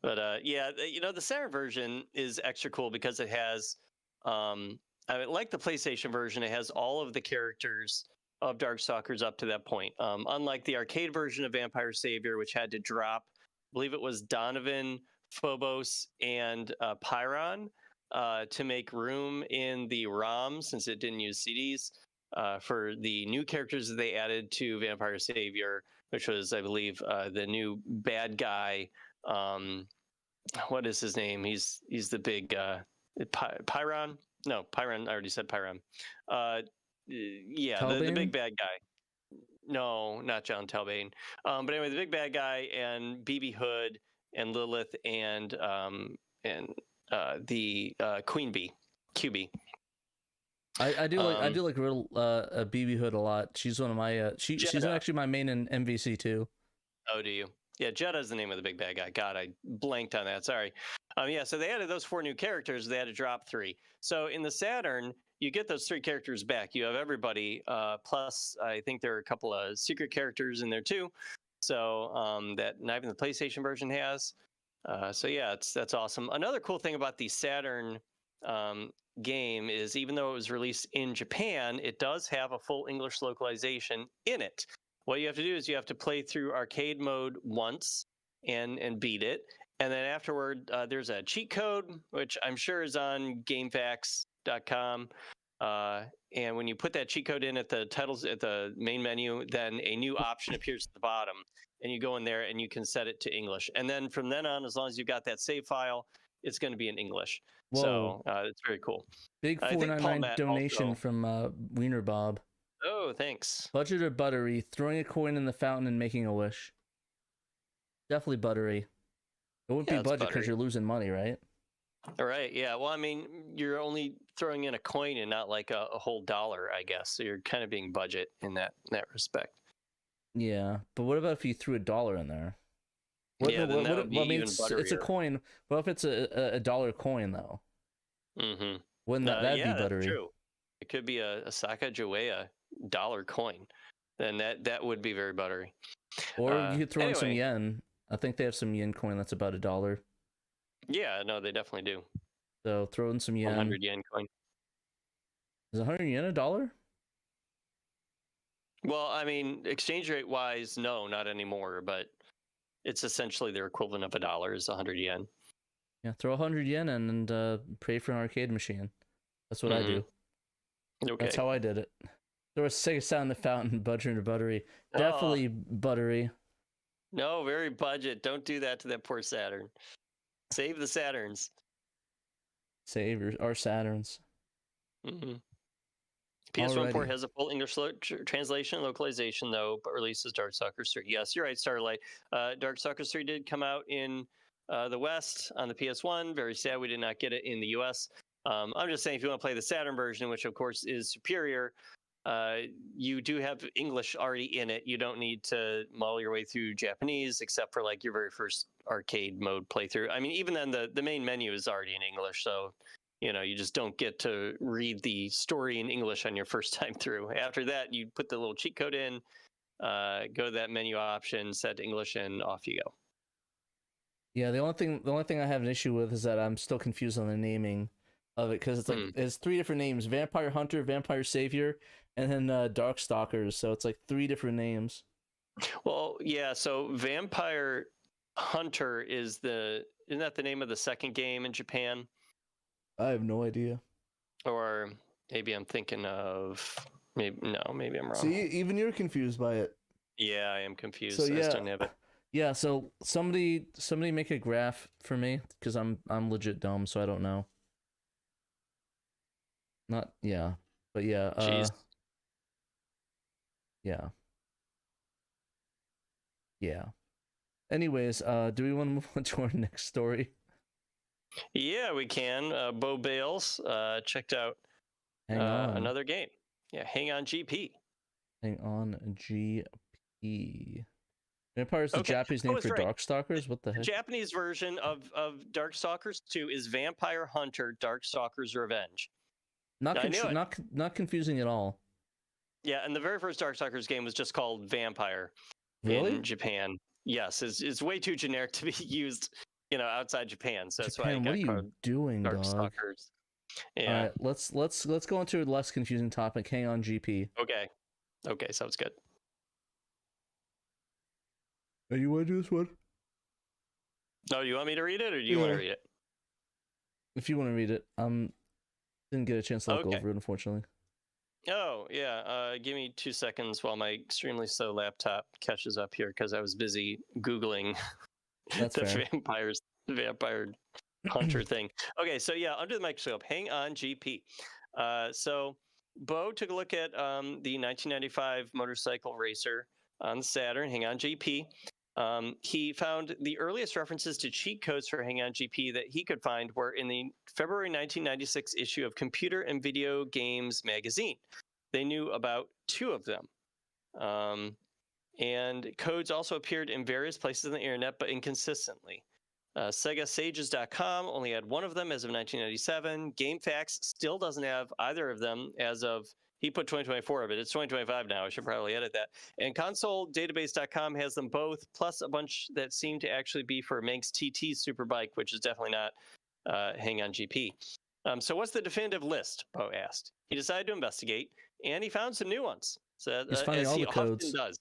But yeah, the Saturn version is extra cool because it has, like the PlayStation version, it has all of the characters of Darkstalkers up to that point. Unlike the arcade version of Vampire Savior, which had to drop, I believe it was Donovan, Phobos, and Pyron to make room in the ROM since it didn't use CDs for the new characters that they added to Vampire Savior, which was, I believe, the new bad guy. What is his name? He's the big Pyron. No, Pyron. I already said Pyron. Yeah, the big bad guy. No, not John Talbane. But anyway, the big bad guy and BB Hood and Lilith and the Queen Bee, QB. I do like real BB Hood a lot. She's one of my she's actually my main in MVC too. Oh, do you? Yeah, Jetta's the name of the big bad guy. God, I blanked on that. Sorry. Yeah, so they added those 4 new characters. They had to drop 3. So in the Saturn, you get those 3 characters back. You have everybody. Plus, I think there are a couple of secret characters in there too. So that not even the PlayStation version has. So yeah, that's awesome. Another cool thing about the Saturn game is even though it was released in Japan, it does have a full English localization in it. What you have to do is you have to play through arcade mode once and beat it. And then afterward, there's a cheat code, which I'm sure is on GameFAQs.com. And when you put that cheat code in at the main menu, then a new option appears at the bottom. And you go in there and you can set it to English. And then from then on, as long as you've got that save file, it's going to be in English. Whoa. So it's very cool. Big $4.99 donation also from Wiener Bob. Oh, thanks. Budget or buttery? Throwing a coin in the fountain and making a wish. Definitely buttery. It wouldn't be budget because you're losing money, right? All right. Yeah. Well, I mean, you're only throwing in a coin and not like a whole dollar, I guess. So you're kind of being budget in that respect. Yeah, but what about if you threw $1 in there? It's a coin. What if it's a dollar coin though? Mm-hmm. Wouldn't that be buttery? That's true. It could be a Sacagawea dollar coin. Then that would be very buttery. Or you could throw in some yen. I think they have some yen coin that's about $1. Yeah, no, they definitely do. So throw in some yen. 100 yen coin. Is 100 yen $1? Well, I mean, exchange rate wise, no, not anymore. But it's essentially their equivalent of $1 is 100 yen. Yeah, throw 100 yen in and pray for an arcade machine. That's what I do. Okay. That's how I did it. Throw a Sega Saturn in the fountain, budget or buttery. Definitely buttery. No, very budget. Don't do that to that poor Saturn. Save the Saturns. Save our Saturns. Mm-hmm. PS1 port has a full English translation and localization, though, but releases Darkstalkers 3. Yes, you're right, Starlight. Darkstalkers 3 did come out in the West on the PS1. Very sad we did not get it in the US. I'm just saying, if you want to play the Saturn version, which of course is superior, you do have English already in it. You don't need to muddle your way through Japanese, except for like your very first arcade mode playthrough. I mean, even then, the main menu is already in English, so you just don't get to read the story in English on your first time through. After that, you put the little cheat code in, go to that menu option, set to English, and off you go. Yeah, the only thing I have an issue with is that I'm still confused on the naming of it, because it's like it's 3 different names: Vampire Hunter, Vampire Savior, and then Darkstalkers. So it's like 3 different names. Well, yeah. So Vampire Hunter isn't that the name of the second game in Japan? I have no idea. Or maybe I'm thinking of maybe I'm wrong. See, even you're confused by it. Yeah, I am confused. So, yeah. I just don't have it. Yeah, so somebody make a graph for me, because I'm legit dumb, so I don't know. But yeah. Jeez. Yeah. Anyways, do we want to move on to our next story? Yeah, we can. Bo Bales checked out another game. Yeah, Hang On GP. Hang On GP. Vampire is the Japanese name for right. Darkstalkers? What the heck? The Japanese version of Darkstalkers 2 is Vampire Hunter Darkstalkers Revenge. Not confusing at all. Yeah, and the very first Darkstalkers game was just called Vampire in Japan. Yes, it's way too generic to be used, outside Japan. So that's why it got what are you doing, Darkstalkers. Yeah. All right, let's go into a less confusing topic. Hang on, GP. Okay, sounds good. Hey, you want to do this one? No, you want me to read it, or do you want to read it? If you want to read it, didn't get a chance to look over it, unfortunately. Oh yeah, give me 2 seconds while my extremely slow laptop catches up here because I was busy Googling the vampire hunter thing. Okay, so yeah, under the microscope, hang on, GP. So Bo took a look at the 1995 motorcycle racer on the Saturn, Hang On GP. He found the earliest references to cheat codes for Hang On GP that he could find were in the February 1996 issue of Computer and Video Games magazine. They knew about 2 of them. And codes also appeared in various places on the internet, but inconsistently. SegaSages.com only had 1 of them as of 1997. GameFAQs still doesn't have either of them as of, he put 2024, but it's 2025 now. I should probably edit that. And ConsoleDatabase.com has them both, plus a bunch that seem to actually be for Manx TT Superbike, which is definitely not Hang On GP. So what's the definitive list, Bo asked. He decided to investigate, and he found some new ones. So he's finding all the codes. Does.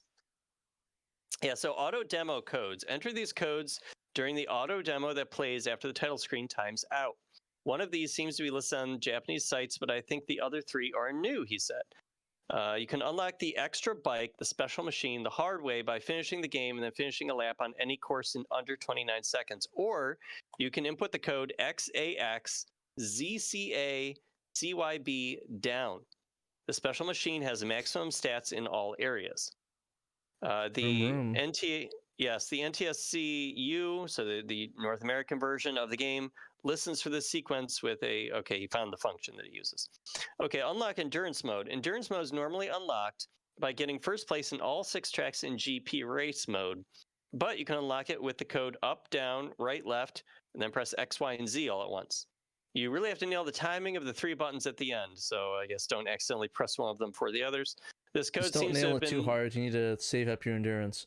Yeah, so auto demo codes. Enter these codes during the auto demo that plays after the title screen times out. One of these seems to be listed on Japanese sites, but I think the other 3 are new, he said. You can unlock the extra bike, the special machine, the hard way by finishing the game and then finishing a lap on any course in under 29 seconds. Or you can input the code XAXZCACYB down. The special machine has maximum stats in all areas. The NTSC-U, so the North American version of the game, listens for this sequence with he found the function that it uses. Okay, unlock endurance mode. Endurance mode is normally unlocked by getting first place in all 6 tracks in GP race mode, but you can unlock it with the code up, down, right, left, and then press X, Y, and Z all at once. You really have to nail the timing of the 3 buttons at the end, so I guess don't accidentally press one of them for the others. This code Just don't nail it too hard. You need to save up your endurance.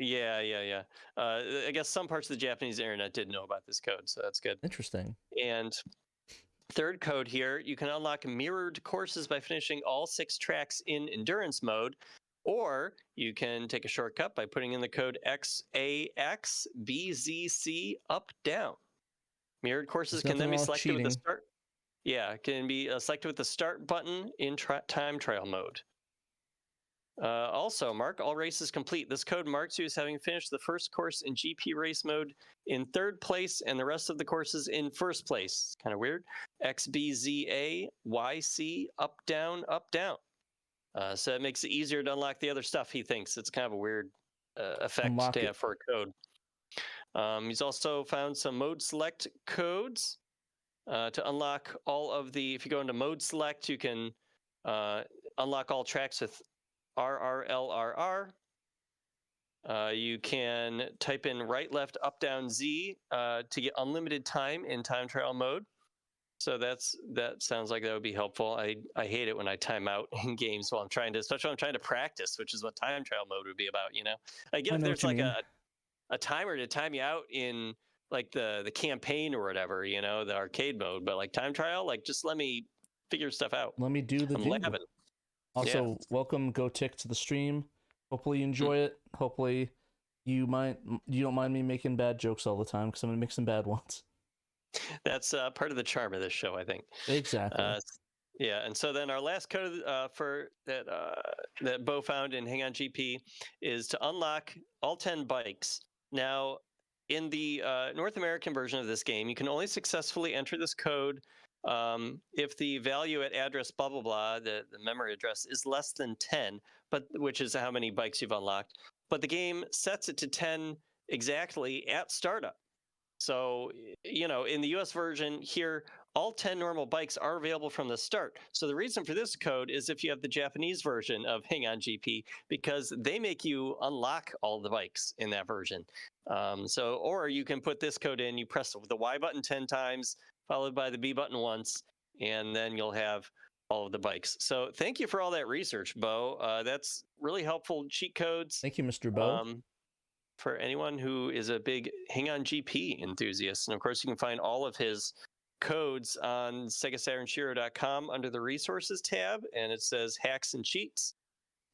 Yeah. I guess some parts of the Japanese internet did know about this code, so that's good. Interesting. And third code here, you can unlock mirrored courses by finishing all 6 tracks in endurance mode, or you can take a shortcut by putting in the code XAXBZC up down. Mirrored courses can then be selected with the start. Yeah, can be selected with the start button in time trial mode. Also, mark all races complete. This code marks you as having finished the first course in GP race mode in 3rd place and the rest of the courses in 1st place. It's kind of weird. XBZAYC up, down, up, down. So it makes it easier to unlock the other stuff, he thinks. It's kind of a weird effect to have for a code. He's also found some mode select codes to unlock all of the, if you go into mode select, you can unlock all tracks with RRLRR. You can type in right, left, up, down, Z to get unlimited time in time trial mode. So that sounds like that would be helpful. I hate it when I time out in games while especially when I'm trying to practice, which is what time trial mode would be about, I get if there's like a timer to time you out in like the campaign or whatever, the arcade mode, but like time trial, like just let me figure stuff out. Let me do the jingle. Also, welcome GoTick to the stream. Hopefully you enjoy it. Hopefully you don't mind me making bad jokes all the time, because I'm gonna make some bad ones. That's part of the charm of this show, I think. Exactly. And so then our last code for that Bo found in Hang On GP is to unlock all 10 bikes. Now, in the North American version of this game, you can only successfully enter this code if the value at address blah blah blah, the memory address, is less than 10, which is how many bikes you've unlocked. But the game sets it to 10 exactly at startup. So in the US version here, all 10 normal bikes are available from the start. So the reason for this code is if you have the Japanese version of Hang On GP, because they make you unlock all the bikes in that version. Or you can put this code in, you press the Y button 10 times, followed by the B button once, and then you'll have all of the bikes. So thank you for all that research, Bo. That's really helpful cheat codes. Thank you, Mr. Bo. For anyone who is a big Hang On GP enthusiast. And of course, you can find all of his codes on SegaSaturnShiro.com under the resources tab, and it says hacks and cheats.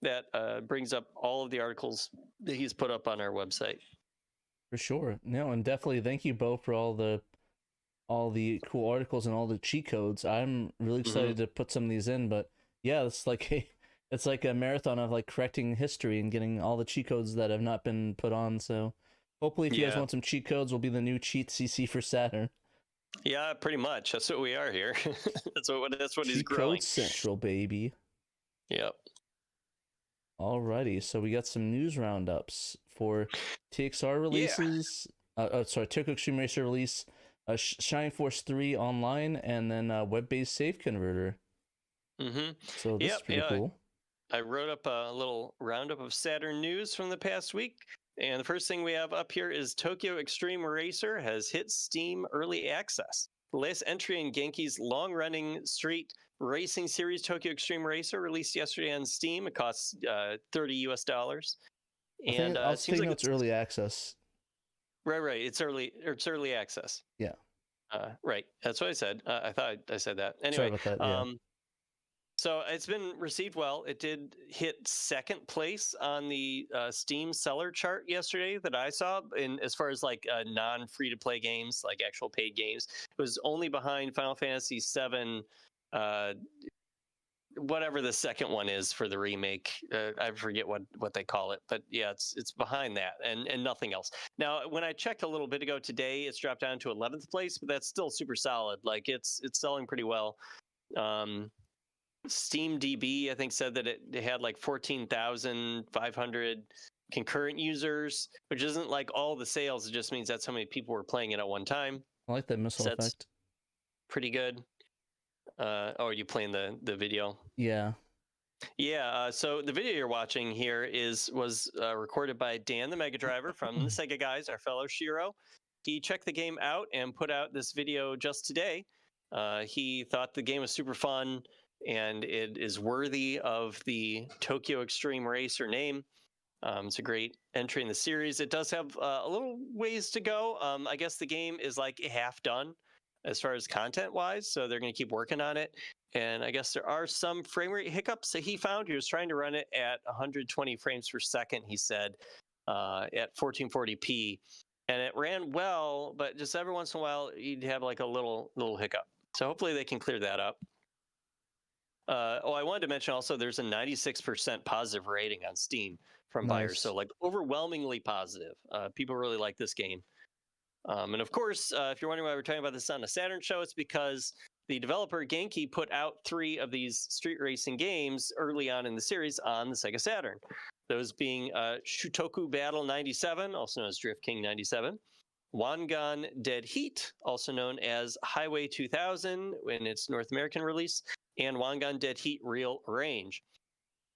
That brings up all of the articles that he's put up on our website. For sure. No, and definitely thank you, Bo, for all the cool articles and all the cheat codes. I'm really excited to put some of these in, but yeah, it's like a marathon of like correcting history and getting all the cheat codes that have not been put on. So hopefully, if you guys want some cheat codes, we'll be the new cheat CC for Saturn. Yeah, pretty much. That's what we are here. that's what he's cheat growing. Code Central, baby. Yep. Alrighty, so we got some news roundups for TXR releases. Tokyo Extreme Racer release, Shining Force 3 online, and then web-based save converter. So this is pretty cool. I wrote up a little roundup of Saturn news from the past week. And the first thing we have up here is Tokyo Extreme Racer has hit Steam Early Access. The latest entry in Genki's long-running street racing series, Tokyo Extreme Racer, released yesterday on Steam. It costs $30 US. And it seems like it's early access. Right. It's early access. Yeah. Right. That's what I said. I thought I said that. Anyway, sorry about that, yeah. So it's been received well. It did hit second place on the Steam seller chart yesterday that I saw. In as far as like non-free-to-play games, like actual paid games, it was only behind Final Fantasy VII, whatever the second one is for the remake. I forget what they call it, but yeah, it's behind that and nothing else. Now, when I checked a little bit ago today, it's dropped down to 11th place, but that's still super solid. Like it's selling pretty well. SteamDB, I think, said that it had like 14,500 concurrent users, which isn't like all the sales. It just means that's how many people were playing it at one time. I like that missile effect. Pretty good. Are you playing the video? Yeah. Yeah. So the video you're watching here was recorded by Dan, the Mega Driver from the Sega Guys, our fellow SHIRO. He checked the game out and put out this video just today. He thought the game was super fun, and it is worthy of the Tokyo Extreme Racer name. It's a great entry in the series. It does have a little ways to go. I guess the game is like half done as far as content-wise, so they're going to keep working on it. And I guess there are some frame rate hiccups that he found. He was trying to run it at 120 frames per second, he said, at 1440p. And it ran well, but just every once in a while, you'd have like a little hiccup. So hopefully they can clear that up. I wanted to mention also there's a 96% positive rating on Steam from buyers. So like overwhelmingly positive. People really like this game. And of course, if you're wondering why we're talking about this on a Saturn show, it's because the developer Genki put out 3 of these street racing games early on in the series on the Sega Saturn. Those being Shutoku Battle 97, also known as Drift King 97, Wangan Dead Heat, also known as Highway 2000 in its North American release, and Wangan Dead Heat Real Range.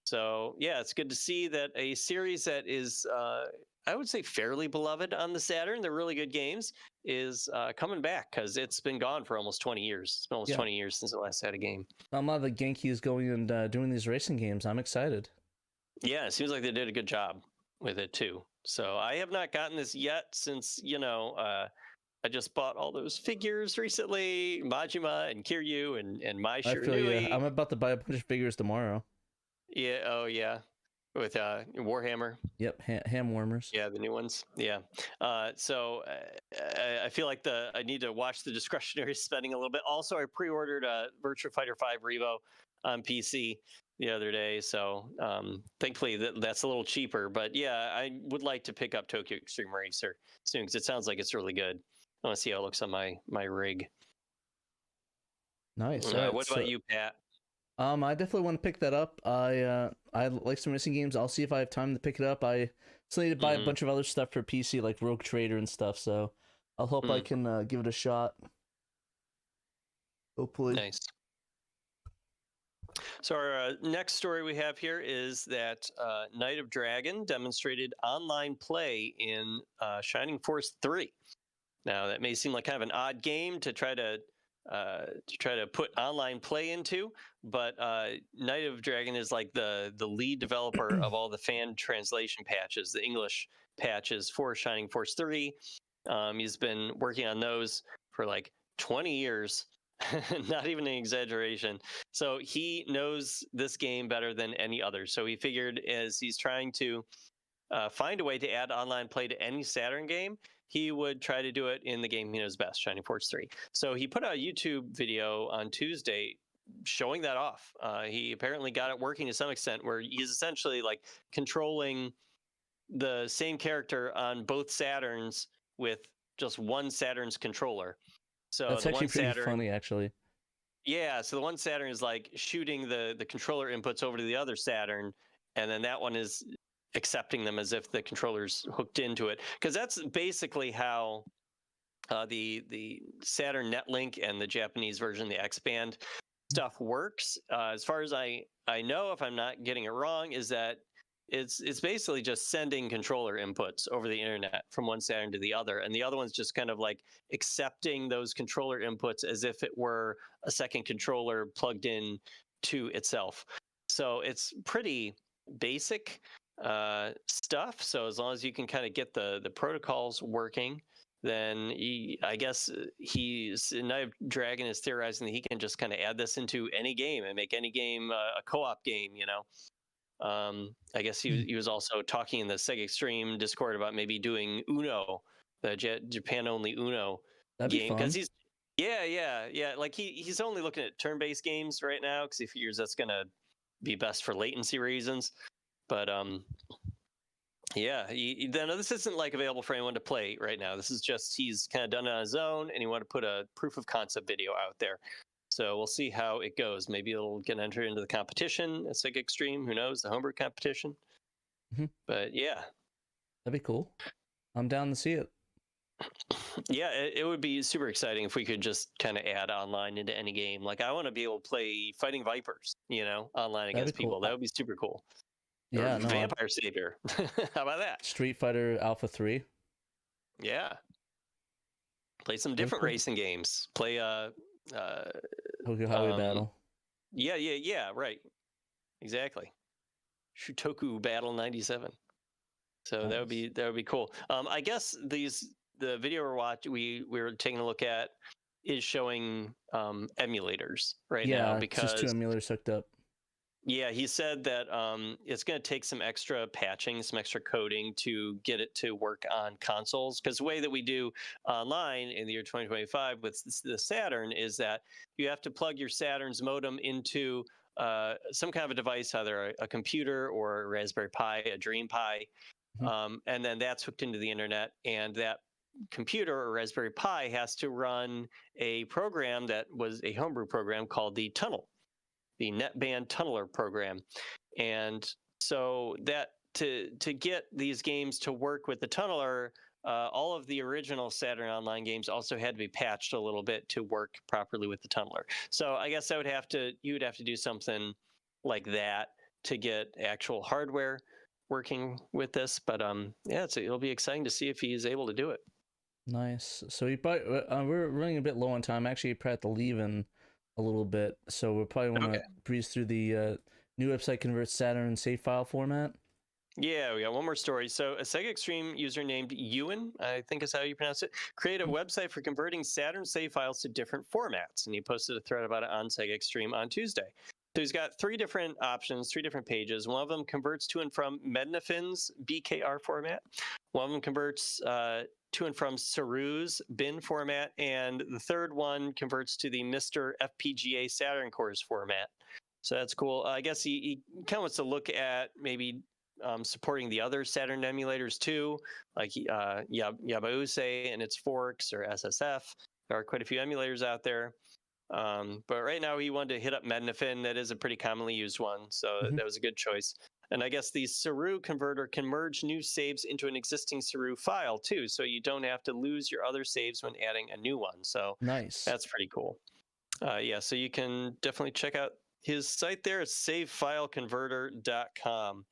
So yeah, it's good to see that a series that is, I would say, fairly beloved on the Saturn, they're really good games, is coming back, because it's been gone for almost 20 years. It's been almost 20 years since it last had a game. I'm glad that Genki is going and doing these racing games. I'm excited. Yeah, it seems like they did a good job with it too. So I have not gotten this yet since, I just bought all those figures recently, Majima and Kiryu and Mai Shiranui. I'm about to buy a bunch of figures tomorrow. Yeah, oh yeah, with Warhammer. Yep, ham warmers. Yeah, the new ones. Yeah. So I feel like I need to watch the discretionary spending a little bit. Also, I pre-ordered Virtua Fighter 5 Revo on PC the other day, so thankfully that's a little cheaper. But yeah, I would like to pick up Tokyo Extreme Racer soon, because it sounds like it's really good. I want to see how it looks on my rig. Nice. What about you, Pat? I definitely want to pick that up. I like some racing games. I'll see if I have time to pick it up. I still need to buy a bunch of other stuff for PC, like Rogue Trader and stuff. So I'll hope I can give it a shot. Hopefully. Nice. So our next story we have here is that Night of Dragon demonstrated online play in Shining Force 3. Now that may seem like kind of an odd game to try to put online play into, but Night of Dragon is like the lead developer of all the fan translation patches, the English patches for Shining Force 3. He's been working on those for like 20 years. Not even an exaggeration. So he knows this game better than any other. So he figured, as he's trying to find a way to add online play to any Saturn game, he would try to do it in the game he knows best, Shining Force 3. So he put out a YouTube video on Tuesday showing that off. He apparently got it working to some extent, where he's essentially like controlling the same character on both Saturns with just one Saturn's controller. So that's actually pretty funny, actually. Yeah, so the one Saturn is like shooting the controller inputs over to the other Saturn, and then that one is accepting them as if the controller's hooked into it. Because that's basically how the Saturn Netlink and the Japanese version, the X-Band stuff works. As far as I know, if I'm not getting it wrong, is that it's basically just sending controller inputs over the internet from one Saturn to the other, and the other one's just kind of like accepting those controller inputs as if it were a second controller plugged in to itself. So it's pretty basic stuff. So as long as you can kind of get the protocols working, then I guess Night of Dragon is theorizing that he can just kind of add this into any game and make any game a co-op game, you know. I guess he was also talking in the Sega Extreme Discord about maybe doing Uno, the Japan only Uno game, because he's like he's only looking at turn-based games right now because he figures that's gonna be best for latency reasons. But then this isn't like available for anyone to play right now. This is just he's kind of done it on his own, and he wanted to put a proof of concept video out there. So we'll see how it goes. Maybe it'll get entered into the competition at Sega Extreme. Who knows? The homebrew competition. Mm-hmm. But yeah. That'd be cool. I'm down to see it. Yeah, it would be super exciting if we could just kind of add online into any game. Like, I want to be able to play Fighting Vipers, you know, online against people. Cool. That would be super cool. Yeah, or Vampire Savior. How about that? Street Fighter Alpha 3. Yeah. Play some different racing games. Play Tokyo Highway Battle. Yeah, right. Exactly. Shutoku Battle 97. So nice. that would be cool. I guess the video we were taking a look at is showing emulators right now, because just 2 emulators hooked up. Yeah, he said that it's going to take some extra patching, some extra coding to get it to work on consoles. Because the way that we do online in the year 2025 with the Saturn is that you have to plug your Saturn's modem into some kind of a device, either a computer or a Raspberry Pi, a Dream Pi, and then that's hooked into the internet. And that computer or Raspberry Pi has to run a program that was a homebrew program called the Tunnel. The Netband Tunneler program. And so that to get these games to work with the Tunneler, all of the original Saturn Online games also had to be patched a little bit to work properly with the Tunneler. So I guess you would have to do something like that to get actual hardware working with this. But it'll be exciting to see if he's able to do it. Nice. So we're running a bit low on time. Actually, you probably have to leave in a little bit, so we'll probably want to breeze through the new website converts Saturn save file format. Yeah, we got one more story. So a Sega Extreme user named Ewan, I think is how you pronounce it, created a website for converting Saturn save files to different formats, and he posted a thread about it on Sega Extreme on Tuesday. So he's got 3 different options, 3 different pages. One of them converts to and from Mednafin's BKR format. One of them converts to and from Saru's bin format, and the third one converts to the Mr. FPGA Saturn Cores format. So that's cool. I guess he kind of wants to look at maybe supporting the other Saturn emulators too, like Yabause and its forks, or SSF. There are quite a few emulators out there. But right now he wanted to hit up Mednafin. That is a pretty commonly used one, so that was a good choice. And I guess the Saru converter can merge new saves into an existing Saru file too, so you don't have to lose your other saves when adding a new one. So nice. That's pretty cool. Yeah, so you can definitely check out his site there. It's savefileconverter.com.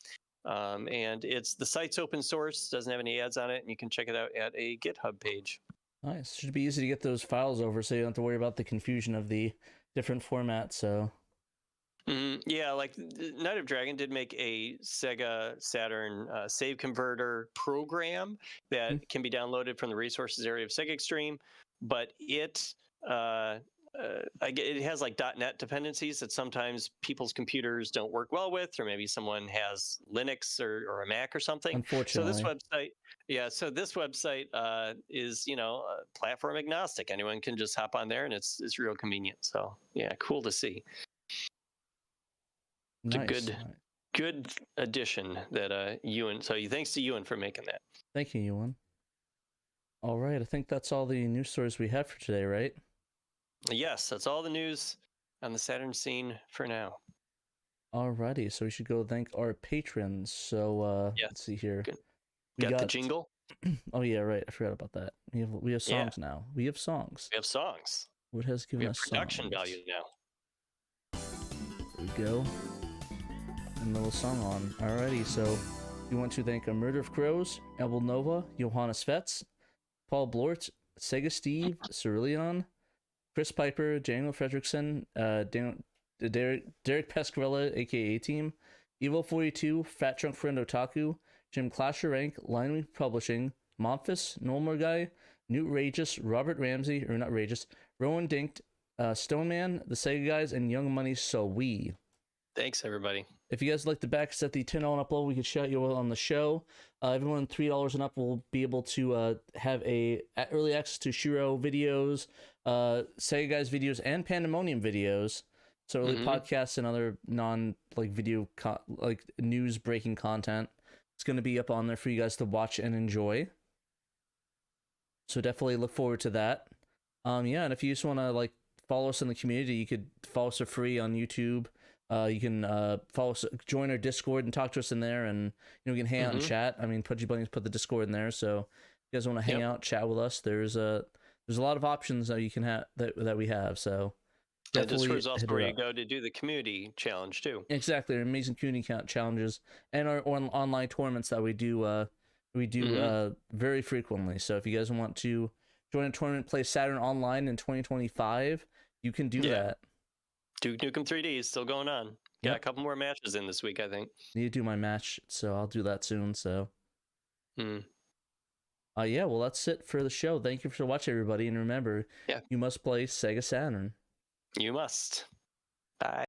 And the site's open source, doesn't have any ads on it, and you can check it out at a GitHub page. Nice. Should be easy to get those files over, so you don't have to worry about the confusion of the different formats. So. Yeah, like Night of Dragon did make a Sega Saturn save converter program that can be downloaded from the resources area of Sega Extreme, but it has like .NET dependencies that sometimes people's computers don't work well with, or maybe someone has Linux or a Mac or something. Unfortunately. So this website is platform agnostic. Anyone can just hop on there, and it's real convenient. So yeah, cool to see. It's nice. a good addition that Ewan. So thanks to Ewan for making that. Thank you, Ewan. All right, I think that's all the news stories we have for today, right? Yes, that's all the news on the Saturn scene for now. Alrighty, so we should go thank our patrons. So let's see here. Good. We got the jingle. Oh yeah, right. I forgot about that. We have songs now. We have songs. We have songs. What has given us production songs? value now. There we go. And a little song on. Alrighty, so we want to thank A Murder of Crows, Abel Nova, Johannes Fetz, Paul Blort, Sega Steve, Cerulean, Chris Piper, Daniel Fredrickson, Derek Pescarella, aka Team, Evil42, Fat Trunk Friend Otaku, Jim Clasher Rank, Lineweed Publishing, Momphis, Nolmer Guy, Newt Rageous, Robert Ramsey, or not Rageous, Rowan Dinkt, Stoneman, The Sega Guys, and Young Money So We. Thanks, everybody. If you guys like the backs at the $10 and up level, we could shout you out on the show. Everyone $3 and up will be able to have early access to SHIRO videos, Sega Guys videos, and Pandemonium videos. So early podcasts and other video news breaking content. It's going to be up on there for you guys to watch and enjoy. So definitely look forward to that. Yeah, and if you just want to follow us in the community, you could follow us for free on YouTube. You can follow us, join our Discord, and talk to us in there, and we can hang out and chat. I mean, Pudgy Bunny's put the Discord in there, so if you guys want to hang out, chat with us, there's a lot of options that you can have that we have. So Discord is also where you go to do the community challenge too. Exactly, our amazing community challenges and our online tournaments that we do very frequently. So if you guys want to join a tournament, play Saturn Online in 2025, you can do that. Duke Nukem 3D is still going on. Got a couple more matches in this week, I think. Need to do my match, so I'll do that soon. So, yeah, well, that's it for the show. Thank you for watching, everybody, and remember, you must play Sega Saturn. You must. Bye.